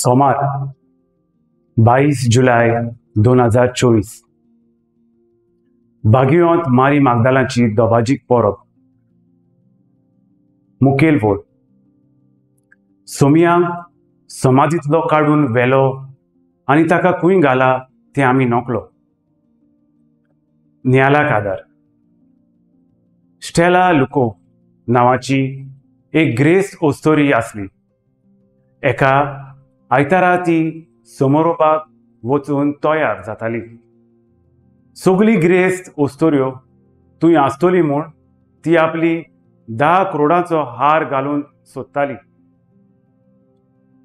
सोमार 22 जुलय 2024 बागुयांत मारी मागदालाची दोबाजीक परब मुखेल वोड सोमयांक समाधींतलो काडून व्हेलो आनी ताका खूंय घाला तें आमी नोकलो. नियाला कादार स्टेला लुको नांवाची एक ग्रेस्त ओस्तोरी आसली. एका आयतारा ती समोरोपाक वचून तयार जाताली. सगळी ग्रेस्त ओस्तोऱ्यो थंय आसतली म्हूण ती आपली 10 करोडांचो हार घालून सोदताली.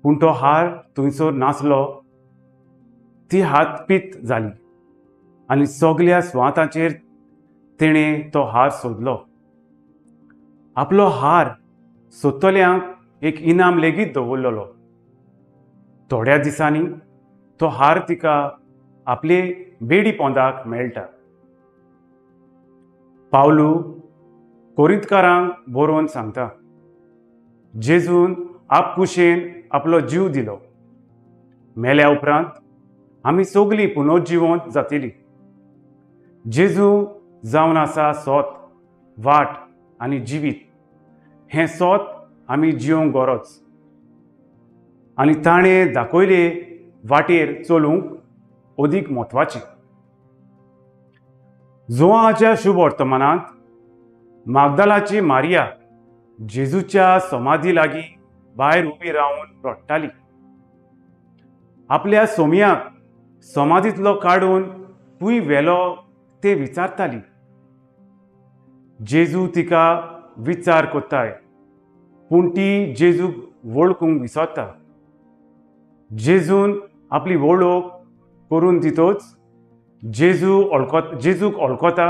पूण तो हार थंयसर नासलो. ती हातपीत जाली आनी सगळ्या सुवातांचेर तिणें तो हार सोदलो. आपलो हार सोदतल्यांक एक इनाम लेगीत दवरलेलो. थोड्या दिसांनी तो हार तिका आपले बेडी पोंदाक मेळटा. पावलू कोरिंतकारांक बरोवन सांगता, जेजून आपकुशेन आपलो जीव दिलो. मेल्या उपरांत आमी सगळीं पुनर्जिवंत जातलीं. जेजू जावन आसा सोत, वाट आनी जिवीत. हें सोत आमी जिवंक गरज आनी ताणें दाखयले वाटेर चलूंक अदीक म्हत्वाचें. जोआच्या शुभ वर्तमानांत मागदालाची मारिया जेजूच्या समाधी लागीं भायर उबी रावन रडटाली. आपल्या सोमयांक समाधींतलो काडून खूंय व्हेलो तें विचारताली. जेजू तिका विचार कोत्ताय, पूण ती जेजूक वळखूंक विसरता. जेजून आपली वळख करून दितच जेजूक वळखता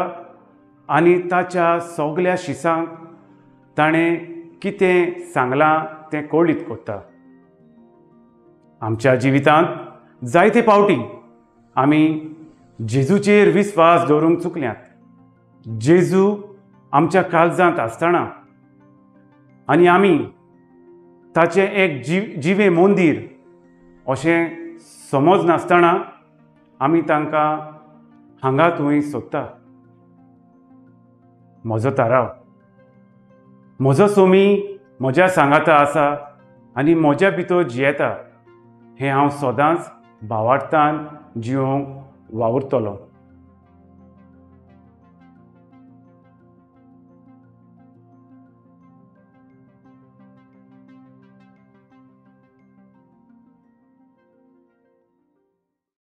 आनी ताच्या सगळ्या शिसांक ताणें कितें सांगलां तें कळीत कोत्ता. आमच्या जिवितांत जायते फावटी आमी जेजूचेर विस्वास दवरूंक चुकल्यात. जेजू आमच्या काळजांत आसतना आनी आमी ताचें एक जिवें मंदीर अशें समजनासतना आमी तांकां हांगा थंय सोदता. म्हजो ताराव, म्हजो सोमी म्हज्या सांगाता आसा आनी म्हज्या भितर जियेता. हें हांव सदांच भावार्थान जिवंक वावुरतलों.